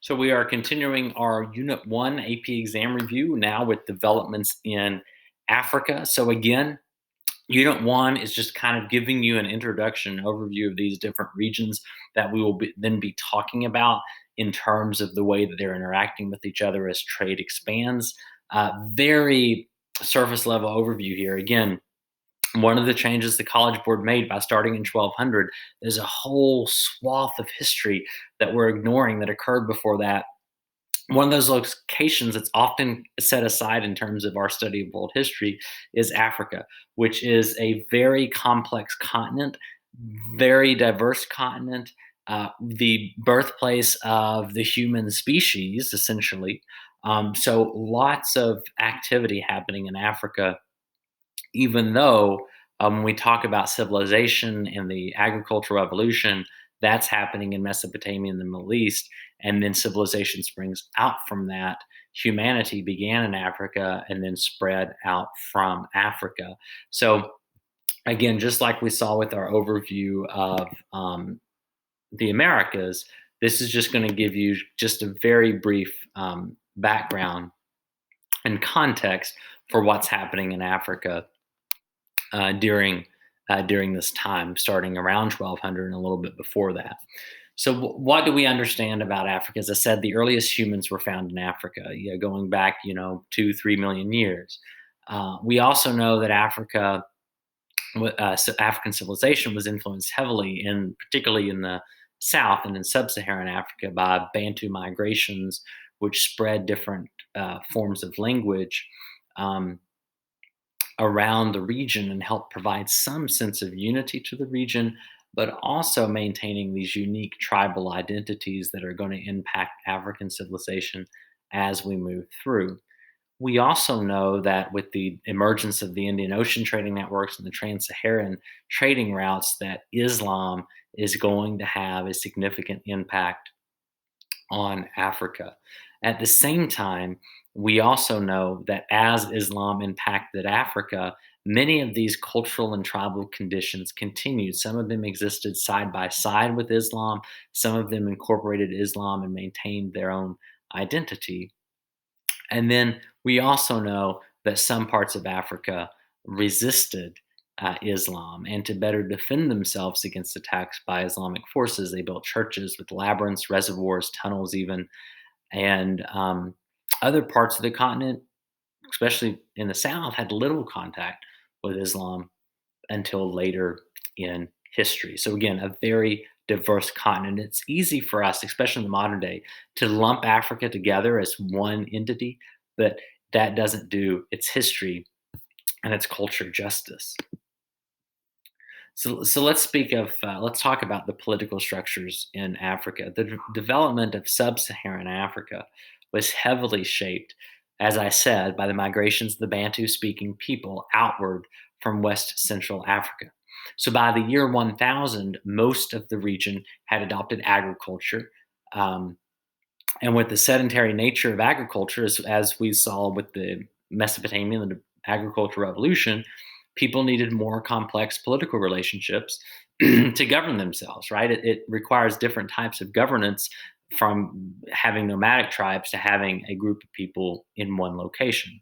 So we are continuing our Unit 1 AP exam review now with developments in Africa. So again, Unit 1 is just kind of giving you an introduction, overview of these different regions that we will then be talking about in terms of the way that they're interacting with each other as trade expands. Very surface level overview here. Again, one of the changes the College Board made by starting in 1200, there's a whole swath of history that we're ignoring that occurred before that. One of those locations that's often set aside in terms of our study of world history is Africa, which is a very complex continent, very diverse continent, the birthplace of the human species, essentially. So lots of activity happening in Africa, even though when we talk about civilization and the agricultural revolution, that's happening in Mesopotamia and the Middle East, and then civilization springs out from that. Humanity began in Africa and then spread out from Africa. So, again, just like we saw with our overview of the Americas, this is just going to give you just a very brief background and context for what's happening in Africa during this time, starting around 1200 and a little bit before that. So, what do we understand about Africa? As I said, the earliest humans were found in Africa, going back, 2, 3 million years. We also know that African civilization was influenced heavily, particularly in the South and in sub-Saharan Africa, by Bantu migrations, which spread different forms of language. Around the region and help provide some sense of unity to the region, but also maintaining these unique tribal identities that are going to impact African civilization as we move through. We also know that with the emergence of the Indian Ocean trading networks and the trans-Saharan trading routes, that Islam is going to have a significant impact on Africa. At the same time, we also know that as Islam impacted Africa, many of these cultural and tribal conditions continued. Some of them existed side by side with Islam, some of them incorporated Islam and maintained their own identity. And then we also know that some parts of Africa resisted Islam. And to better defend themselves against attacks by Islamic forces, they built churches with labyrinths, reservoirs, tunnels, even. And other parts of the continent, especially in the South, had little contact with Islam until later in history. So, again, a very diverse continent. It's easy for us, especially in the modern day, to lump Africa together as one entity, but that doesn't do its history and its culture justice. So let's talk about the political structures in Africa. The development of sub-Saharan Africa was heavily shaped, as I said, by the migrations of the Bantu-speaking people outward from West Central Africa. So by the year 1000, most of the region had adopted agriculture. And with the sedentary nature of agriculture, as we saw with the Mesopotamian and the agricultural revolution, people needed more complex political relationships to govern themselves, right? It requires different types of governance, from having nomadic tribes to having a group of people in one location.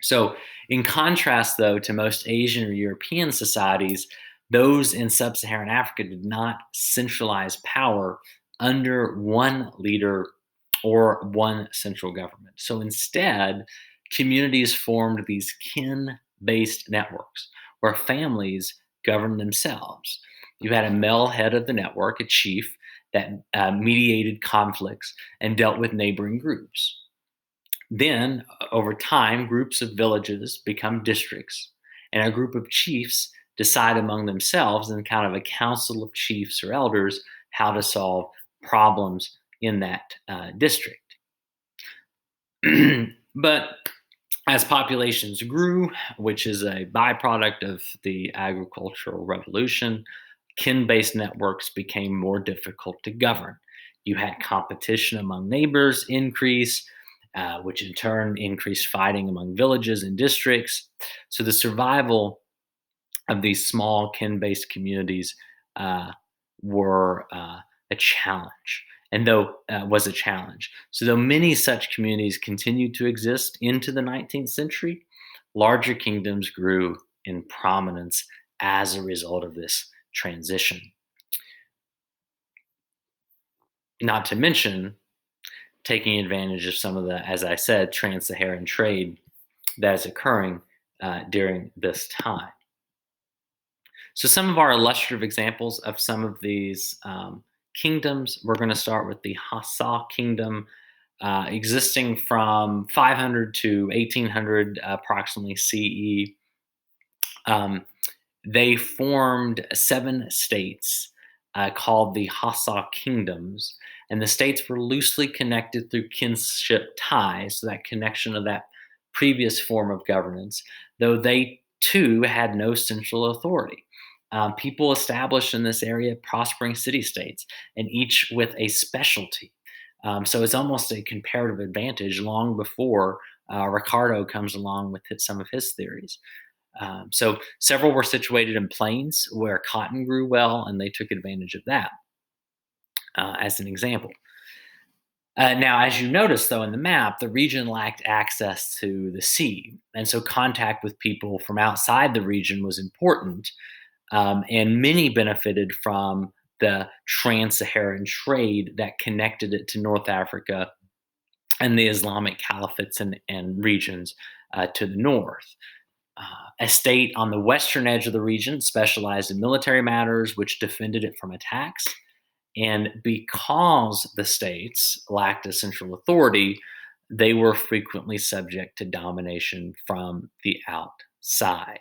So, in contrast, though, to most Asian or European societies, those in sub Saharan Africa did not centralize power under one leader or one central government. So instead, communities formed these kin based networks where families governed themselves. You had a male head of the network, a chief, that mediated conflicts and dealt with neighboring groups. Then, over time, groups of villages become districts, and a group of chiefs decide among themselves in kind of a council of chiefs or elders how to solve problems in that district. But as populations grew, which is a byproduct of the agricultural revolution, kin based networks became more difficult to govern. You had competition among neighbors increase, which in turn increased fighting among villages and districts. So the survival of these small kin based communities were a challenge. and though was a challenge. So though many such communities continued to exist into the 19th century, larger kingdoms grew in prominence as a result of this transition. Not to mention taking advantage of some of the, as I said, trans-Saharan trade that is occurring during this time. So, some of our illustrative examples of some of these kingdoms, we're going to start with the Hassa kingdom, existing from 500 to 1800 approximately CE. Um, they formed 7 states called the Hassa kingdoms, and the states were loosely connected through kinship ties, so that connection of that previous form of governance, though they too had no central authority. People established in this area prospering city states, and each with a specialty. So it's almost a comparative advantage long before Ricardo comes along with some of his theories. So several were situated in plains where cotton grew well, and they took advantage of that as an example. Now, as you notice, though, in the map, the region lacked access to the sea. And so contact with people from outside the region was important. And many benefited from the trans Saharan trade that connected it to North Africa and the Islamic caliphates and regions to the north. A state on the western edge of the region specialized in military matters, which defended it from attacks. And because the states lacked a central authority, they were frequently subject to domination from the outside.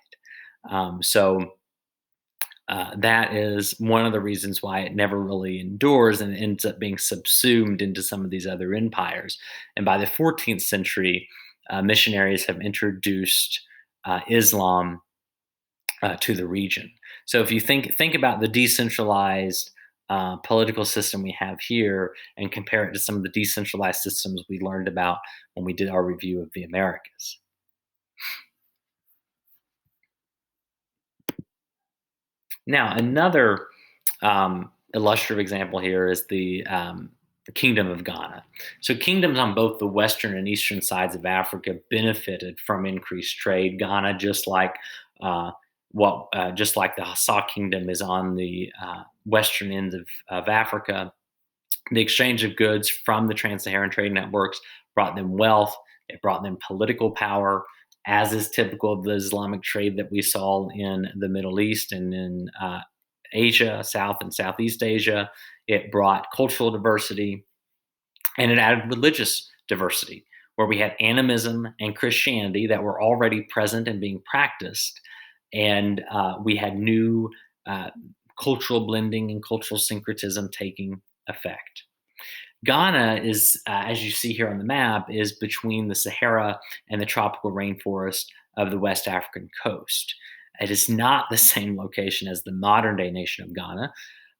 That is one of the reasons why it never really endures and ends up being subsumed into some of these other empires. And by the 14th century, missionaries have introduced Islam to the region. So if you think about the decentralized political system we have here and compare it to some of the decentralized systems we learned about when we did our review of the Americas. Now, another illustrative example here is the Kingdom of Ghana. So, kingdoms on both the western and eastern sides of Africa benefited from increased trade. Ghana, uh, just like the Hassa Kingdom, is on the western end of Africa. The exchange of goods from the trans-Saharan trade networks brought them wealth. It brought them political power, as is typical of the Islamic trade that we saw in the Middle East and in Asia, South and Southeast Asia. It brought cultural diversity, and it added religious diversity, where we had animism and Christianity that were already present and being practiced. And we had new cultural blending and cultural syncretism taking effect. Ghana is, as you see here on the map, is between the Sahara and the tropical rainforest of the West African coast. It is not the same location as the modern day nation of Ghana,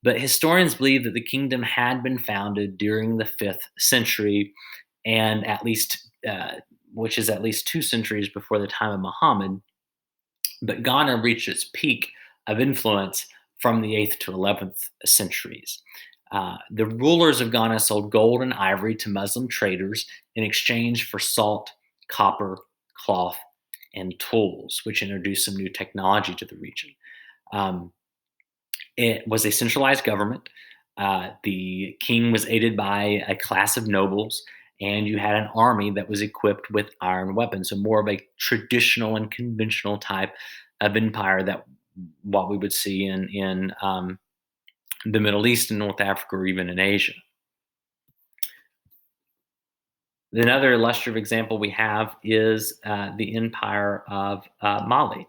but historians believe that the kingdom had been founded during the 5th century, and which is at least 2 centuries before the time of Muhammad. But Ghana reached its peak of influence from the 8th to 11th centuries. The rulers of Ghana sold gold and ivory to Muslim traders in exchange for salt, copper, cloth, and tools, which introduced some new technology to the region. Um, it was a centralized government. The king was aided by a class of nobles, and you had an army that was equipped with iron weapons. So, more of a traditional and conventional type of empire that what we would see in the Middle East and North Africa, or even in Asia. Another illustrative example we have is the empire of Mali.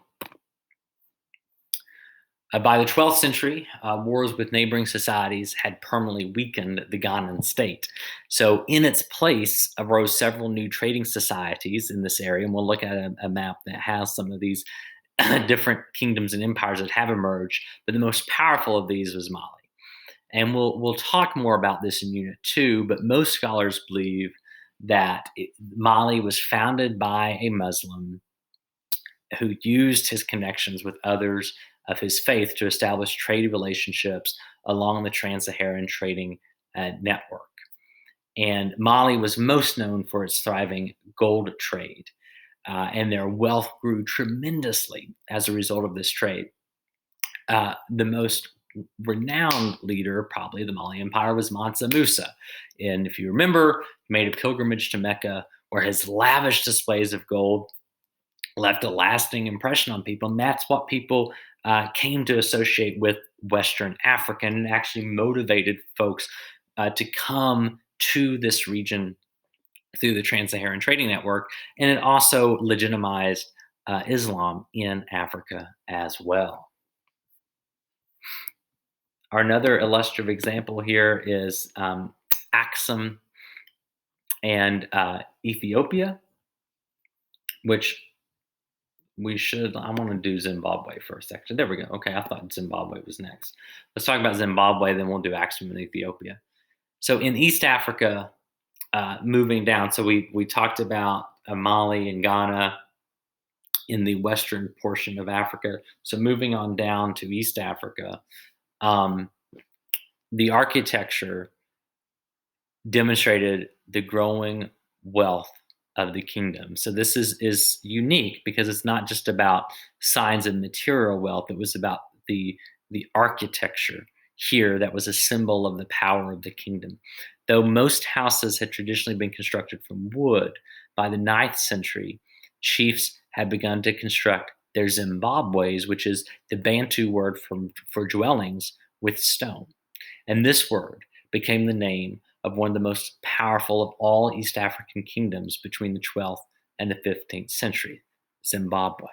By the 12th century, wars with neighboring societies had permanently weakened the Ghanan state. So, in its place arose several new trading societies in this area. And we'll look at a map that has some of these different kingdoms and empires that have emerged. But the most powerful of these was Mali. And we'll talk more about this in Unit 2, but most scholars believe that Mali was founded by a Muslim who used his connections with others of his faith to establish trade relationships along the trans-Saharan trading network. And Mali was most known for its thriving gold trade, and their wealth grew tremendously as a result of this trade. The most renowned leader, probably the Mali Empire, was Mansa Musa. And if you remember, he made a pilgrimage to Mecca where his lavish displays of gold left a lasting impression on people. And that's what people came to associate with Western Africa, and it actually motivated folks to come to this region through the Trans-Saharan Trading Network. And it also legitimized Islam in Africa as well. Another illustrative example here is Axum and Ethiopia, which I want to do Zimbabwe first, actually. There we go. Okay, I thought Zimbabwe was next. Let's talk about Zimbabwe, then we'll do Axum and Ethiopia. So in East Africa, moving down, so we talked about Mali and Ghana in the western portion of Africa. So moving on down to East Africa, the architecture demonstrated the growing wealth of the kingdom. So this is unique because it's not just about signs of material wealth. It was about the architecture here that was a symbol of the power of the kingdom. Though most houses had traditionally been constructed from wood, by the 9th century, chiefs had begun to construct their Zimbabwe's, which is the Bantu word for dwellings, with stone. And this word became the name of one of the most powerful of all East African kingdoms between the 12th and the 15th century, Zimbabwe.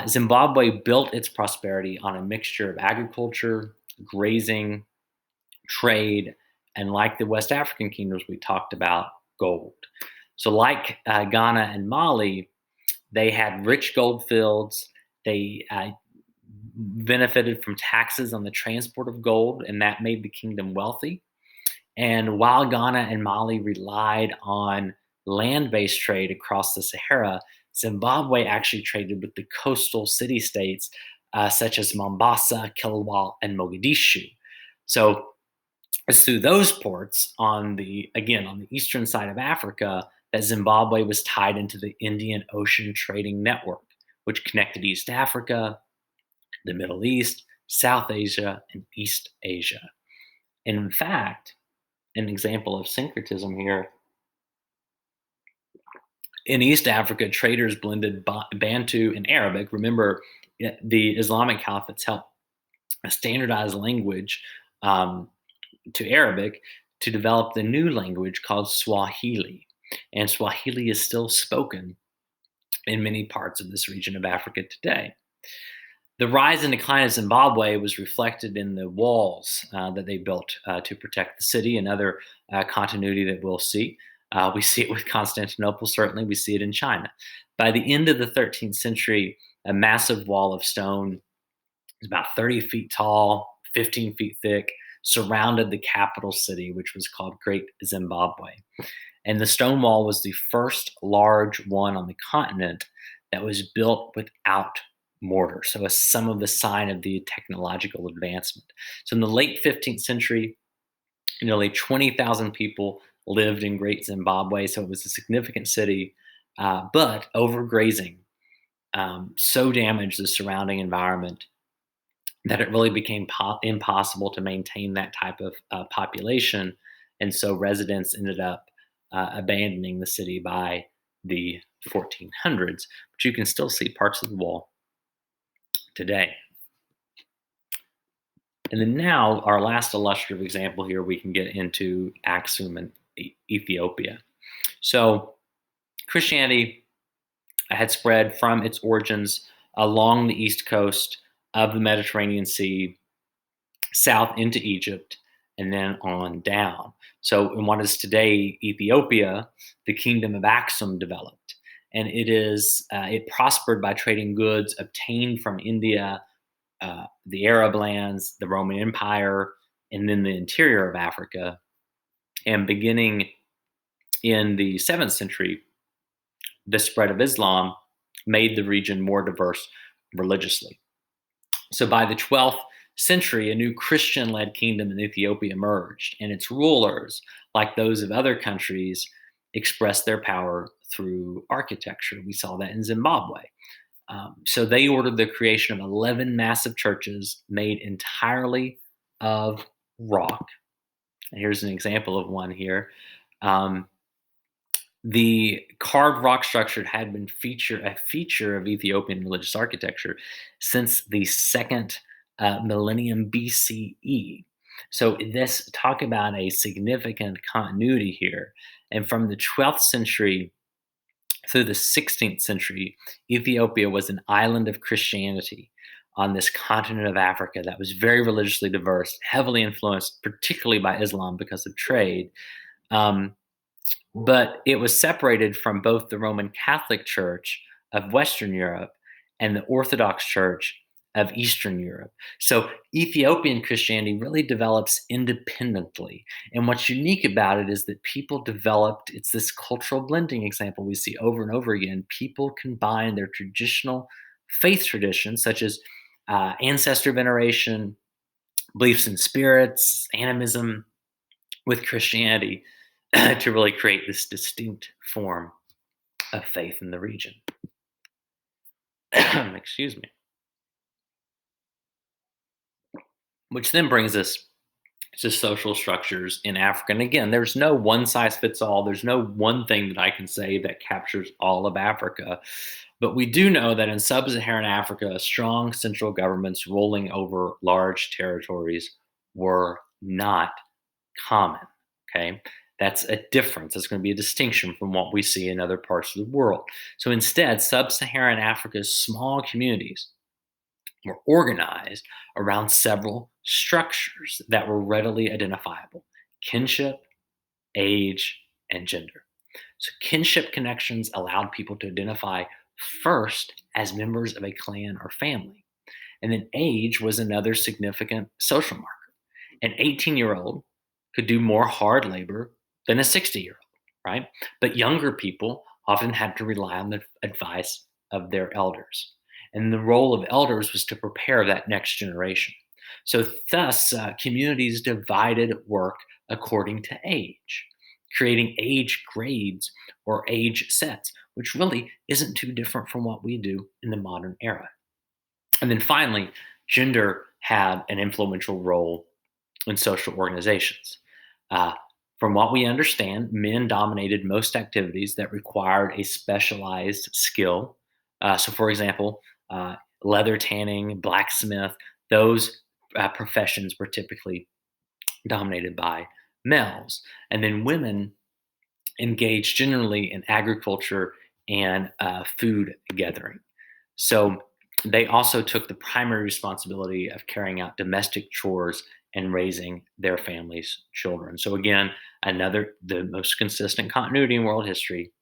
Zimbabwe built its prosperity on a mixture of agriculture, grazing, trade, and like the West African kingdoms we talked about, gold. So like Ghana and Mali, they had rich gold fields. They benefited from taxes on the transport of gold, and that made the kingdom wealthy. And while Ghana and Mali relied on land-based trade across the Sahara, Zimbabwe actually traded with the coastal city-states such as Mombasa, Kilwa, and Mogadishu. So it's through those ports on the eastern side of Africa that Zimbabwe was tied into the Indian Ocean trading network, which connected East Africa, the Middle East, South Asia, and East Asia. And in fact, an example of syncretism here, in East Africa, traders blended Bantu and Arabic. Remember, the Islamic caliphates helped standardize language to Arabic to develop the new language called Swahili. And Swahili is still spoken in many parts of this region of Africa today. The rise and decline of Zimbabwe was reflected in the walls that they built to protect the city, and other continuity that we'll see. We see it with Constantinople, certainly. We see it in China. By the end of the 13th century, a massive wall of stone, about 30 feet tall, 15 feet thick, surrounded the capital city, which was called Great Zimbabwe. And the stone wall was the first large one on the continent that was built without mortar. So some of the sign of the technological advancement. So in the late 15th century, nearly 20,000 people lived in Great Zimbabwe. So it was a significant city, but overgrazing so damaged the surrounding environment that it really became impossible to maintain that type of population. And so residents ended up abandoning the city by the 1400s. But you can still see parts of the wall today. And then now, our last illustrative example here, we can get into Aksum and Ethiopia. So Christianity had spread from its origins along the east coast of the Mediterranean Sea, south into Egypt, and then on down. So in what is today Ethiopia, the kingdom of Aksum developed. And it prospered by trading goods obtained from India, the Arab lands, the Roman Empire, and then the interior of Africa. And beginning in the 7th century, the spread of Islam made the region more diverse religiously. So by the 12th century, a new Christian led kingdom in Ethiopia emerged, and its rulers, like those of other countries, expressed their power through architecture. We saw that in Zimbabwe. So they ordered the creation of 11 massive churches made entirely of rock. And here's an example of one here. Um, the carved rock structure had been a feature of Ethiopian religious architecture since the second millennium BCE. So this talk about a significant continuity here. And from the 12th century through the 16th century, Ethiopia was an island of Christianity on this continent of Africa that was very religiously diverse, heavily influenced, particularly by Islam because of trade. Um, but it was separated from both the Roman Catholic Church of Western Europe and the Orthodox Church of Eastern Europe. So Ethiopian Christianity really develops independently. And what's unique about it is that people developed, it's this cultural blending example we see over and over again. People combine their traditional faith traditions, such as ancestor veneration, beliefs in spirits, animism, with Christianity to really create this distinct form of faith in the region. Excuse me. Which then brings us to social structures in Africa. And again, there's no one size fits all. There's no one thing that I can say that captures all of Africa. But we do know that in sub Saharan Africa, strong central governments ruling over large territories were not common. Okay. That's a difference. That's going to be a distinction from what we see in other parts of the world. So instead, sub Saharan Africa's small communities were organized around several structures that were readily identifiable: kinship, age, and gender. So, kinship connections allowed people to identify first as members of a clan or family. And then age was another significant social marker. An 18-year-old could do more hard labor than a 60-year-old, right? But younger people often had to rely on the advice of their elders. And the role of elders was to prepare that next generation. So, thus, communities divided work according to age, creating age grades or age sets, which really isn't too different from what we do in the modern era. And then finally, gender had an influential role in social organizations. Uh, from what we understand, men dominated most activities that required a specialized skill. So, for example, leather tanning, blacksmith, those professions were typically dominated by males. And then women engaged generally in agriculture and food gathering. So they also took the primary responsibility of carrying out domestic chores and raising their family's children. So again, the most consistent continuity in world history: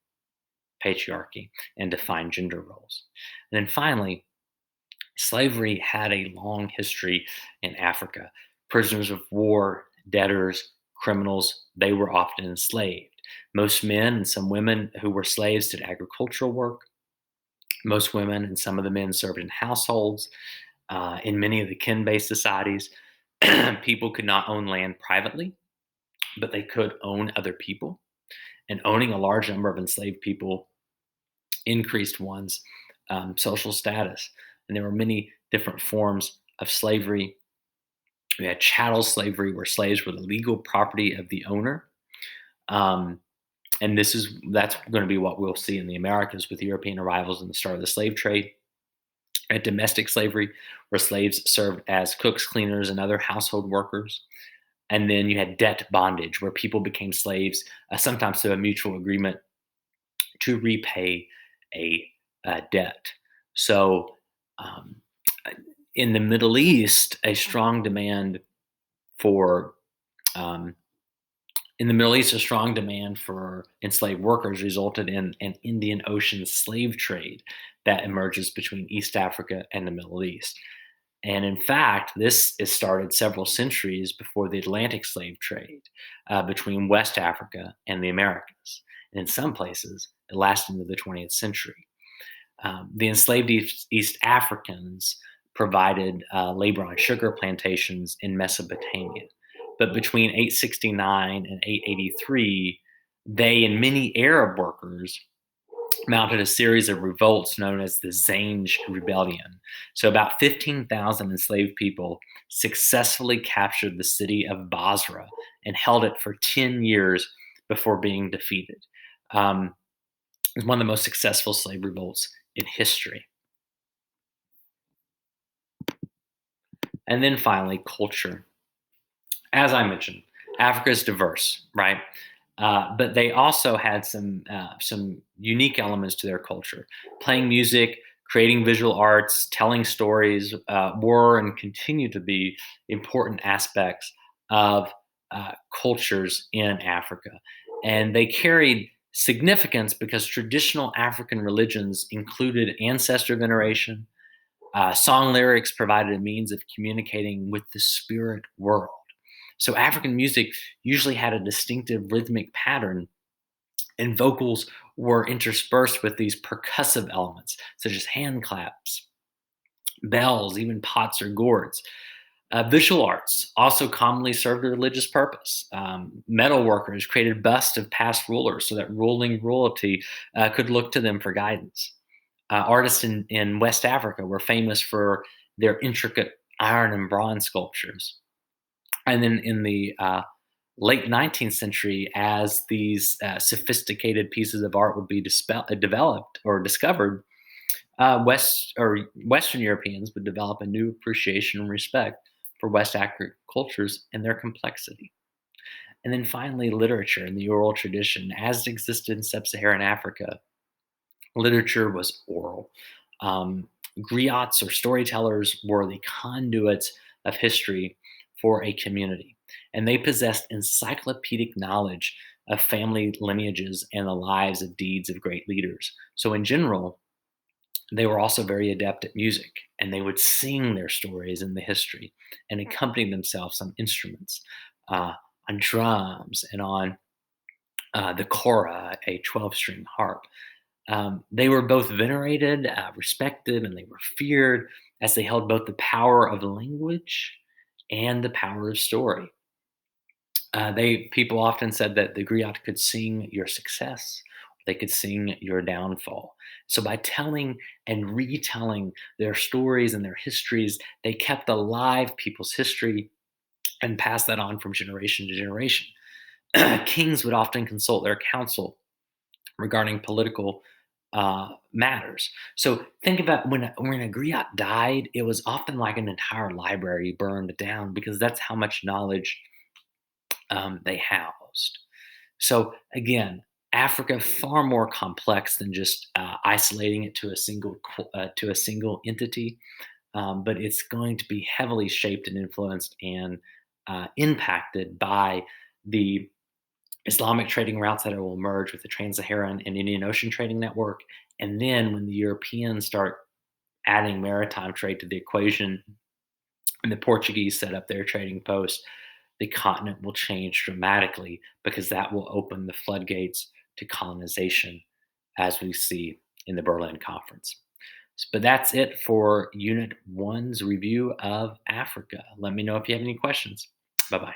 patriarchy and defined gender roles. And then finally, slavery had a long history in Africa. Prisoners of war, debtors, criminals, they were often enslaved. Most men and some women who were slaves did agricultural work. Most women and some of the men served in households. In many of the kin based societies, people could not own land privately, but they could own other people. And owning a large number of enslaved people increased one's social status. And there were many different forms of slavery. We had chattel slavery, where slaves were the legal property of the owner. Um, and that's going to be what we'll see in the Americas with European arrivals and the start of the slave trade. At domestic slavery, where slaves served as cooks, cleaners, and other household workers. And then you had debt bondage, where people became slaves, sometimes through a mutual agreement to repay a debt. So, um, in the Middle East, a strong demand for um, in the Middle East, a strong demand for enslaved workers resulted in an Indian Ocean slave trade that emerges between East Africa and the Middle East. And in fact, this is started several centuries before the Atlantic slave trade between West Africa and the Americas. And in some places, it lasted into the 20th century. The enslaved East Africans provided labor on sugar plantations in Mesopotamia. But between 869 and 883, they and many Arab workers mounted a series of revolts known as the Zanj Rebellion. So, about 15,000 enslaved people successfully captured the city of Basra and held it for 10 years before being defeated. Um, it was one of the most successful slave revolts in history. And then finally, culture. As I mentioned, Africa is diverse, right? But they also had some unique elements to their culture. Playing music, creating visual arts, telling stories were and continue to be important aspects of cultures in Africa, and they carried significance because traditional African religions included ancestor veneration. Song lyrics provided a means of communicating with the spirit world. So African music usually had a distinctive rhythmic pattern, and vocals were interspersed with these percussive elements, such as hand claps, bells, even pots or gourds. Visual arts also commonly served a religious purpose. Metal workers created busts of past rulers so that ruling royalty could look to them for guidance. Artists in West Africa were famous for their intricate iron and bronze sculptures. And then in the late 19th century, as these sophisticated pieces of art would be developed or discovered, Western Europeans would develop a new appreciation and respect for West African cultures and their complexity. And then finally, literature in the oral tradition, as it existed in sub-Saharan Africa, literature was oral. Um, Griots or storytellers were the conduits of history for a community, and they possessed encyclopedic knowledge of family lineages and the lives of deeds of great leaders. So, in general, they were also very adept at music, and they would sing their stories and the history and accompany themselves on instruments, uh, on drums, and on the kora, a 12-string harp. They were both venerated, respected, and they were feared as they held both the power of language and the power of story. They People often said that the griot could sing your success, they could sing your downfall. So by telling and retelling their stories and their histories, they kept alive people's history and passed that on from generation to generation. Kings would often consult their council regarding political matters. So think about when a griot died, it was often like an entire library burned down because that's how much knowledge they housed. So again, Africa far more complex than just isolating it to a single entity, but it's going to be heavily shaped and influenced and impacted by the Islamic trading routes that will emerge with the Trans-Saharan and Indian Ocean trading network. And then when the Europeans start adding maritime trade to the equation and the Portuguese set up their trading post, the continent will change dramatically because that will open the floodgates to colonization as we see in the Berlin Conference. But that's it for Unit 1's review of Africa. Let me know if you have any questions. Bye bye.